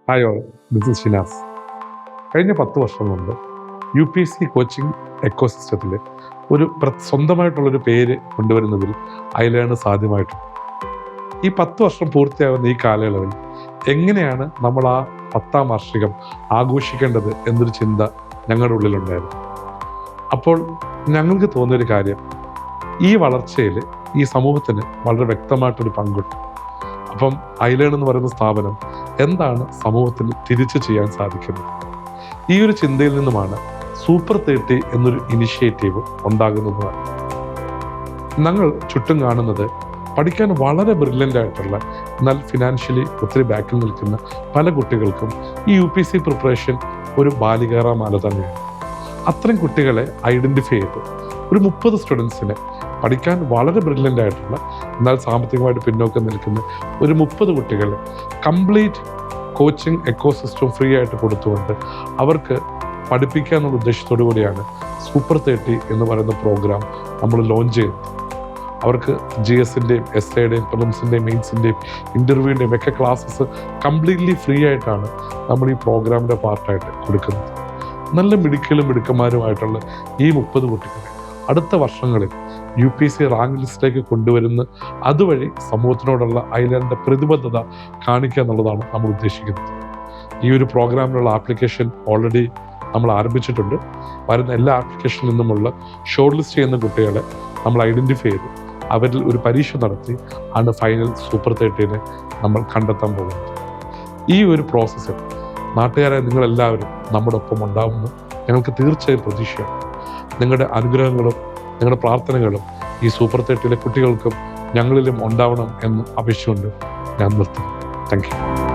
Hi all, this is Shinas. കഴിഞ്ഞ 10 വർഷം കൊണ്ട് UPSC കോച്ചിങ് എക്കോസിസ്റ്റത്തിൽ ഒരു സ്വന്തമായിട്ടുള്ളൊരു പേര് കൊണ്ടുവരുന്നതിൽ ഐലേണ് സാധ്യമായിട്ടുണ്ട്. ഈ 10 വർഷം പൂർത്തിയാകുന്ന ഈ കാലയളവിൽ എങ്ങനെയാണ് നമ്മൾ ആ 10ാം വാർഷികം ആഘോഷിക്കേണ്ടത് എന്നൊരു ചിന്ത ഞങ്ങളുടെ ഉള്ളിലുണ്ടായിരുന്നു. അപ്പോൾ ഞങ്ങൾക്ക് തോന്നിയൊരു കാര്യം, ഈ വളർച്ചയിൽ ഈ സമൂഹത്തിന് വളരെ വ്യക്തമായിട്ടൊരു പങ്കുണ്ട്. അപ്പം ഐലേൺ എന്ന് പറയുന്ന സ്ഥാപനം എന്താണ് സമൂഹത്തിന് തിരിച്ചു ചെയ്യാൻ സാധിക്കുന്നത്? ഈ ഒരു ചിന്തയിൽ നിന്നുമാണ് സൂപ്പർ 30 എന്നൊരു ഇനിഷ്യേറ്റീവ് ഉണ്ടാകുന്നതാണ്. ഞങ്ങൾ ചുറ്റും കാണുന്നത് പഠിക്കാൻ വളരെ ബ്രില്യൻ്റ് ആയിട്ടുള്ള, എന്നാൽ ഫിനാൻഷ്യലി ഒത്തിരി ബാക്കിൽ നിൽക്കുന്ന പല കുട്ടികൾക്കും ഈ UPSC പ്രിപ്പറേഷൻ ഒരു ബാലികേറാമാല തന്നെയാണ്. അത്തരം കുട്ടികളെ ഐഡൻറ്റിഫൈ ചെയ്ത് ഒരു 30 സ്റ്റുഡൻസിനെ പഠിക്കാൻ വളരെ ബ്രില്യൻ്റ് ആയിട്ടുള്ള, എന്നാൽ സാമ്പത്തികമായിട്ട് പിന്നോക്കം നിൽക്കുന്ന ഒരു 30 കുട്ടികളെ കംപ്ലീറ്റ് കോച്ചിങ് എക്കോസിസ്റ്റം ഫ്രീ ആയിട്ട് കൊടുത്തുകൊണ്ട് അവർക്ക് പഠിപ്പിക്കുക എന്നുള്ള ഉദ്ദേശത്തോടു കൂടിയാണ് സൂപ്പർ 30 എന്ന് പറയുന്ന പ്രോഗ്രാം നമ്മൾ ലോഞ്ച് ചെയ്യുന്നത്. അവർക്ക് GSൻ്റെയും SIയുടെയും പ്രിലിംസിൻ്റെയും മെയിൻസിൻ്റെയും ഇൻ്റർവ്യൂവിൻ്റെയും ഒക്കെ ക്ലാസ്സസ് കംപ്ലീറ്റ്ലി ഫ്രീ ആയിട്ടാണ് നമ്മൾ ഈ പ്രോഗ്രാമിൻ്റെ പാർട്ടായിട്ട് കൊടുക്കുന്നത്. നല്ല മിടുക്കന്മാരുമായിട്ടുള്ള ഈ 30 കുട്ടികളെ അടുത്ത വർഷങ്ങളിൽ UPSC റാങ്ക് ലിസ്റ്റിലേക്ക് കൊണ്ടുവരുന്ന, അതുവഴി സമൂഹത്തിനോടുള്ള ഐലേണിൻ്റെ പ്രതിബദ്ധത കാണിക്കുക എന്നുള്ളതാണ് നമ്മൾ ഉദ്ദേശിക്കുന്നത്. ഈ ഒരു പ്രോഗ്രാമിനുള്ള ആപ്ലിക്കേഷൻ ഓൾറെഡി നമ്മൾ ആരംഭിച്ചിട്ടുണ്ട്. വരുന്ന എല്ലാ ആപ്ലിക്കേഷനിൽ നിന്നുമുള്ള ഷോർട്ട് ലിസ്റ്റ് ചെയ്യുന്ന കുട്ടികളെ നമ്മൾ ഐഡൻറ്റിഫൈ ചെയ്ത് അവരിൽ ഒരു പരീക്ഷ നടത്തി ആണ് ഫൈനൽ സൂപ്പർ 30 നമ്മൾ കണ്ടെത്താൻ പോകുന്നത്. ഈ ഒരു പ്രോസസ്സിൽ നാട്ടുകാരായ നിങ്ങളെല്ലാവരും നമ്മുടെ ഒപ്പം ഉണ്ടാവുമെന്ന് ഞങ്ങൾക്ക് തീർച്ചയായും പ്രതീക്ഷയാണ്. നിങ്ങളുടെ അനുഗ്രഹങ്ങളും നിങ്ങളുടെ പ്രാർത്ഥനകളും ഈ സൂപ്പർ 30 കുട്ടികൾക്കും ഞങ്ങളിലും ഉണ്ടാവണം എന്ന് അപേക്ഷിച്ചുകൊണ്ട് ഞാൻ നിർത്തുന്നു. Thank you.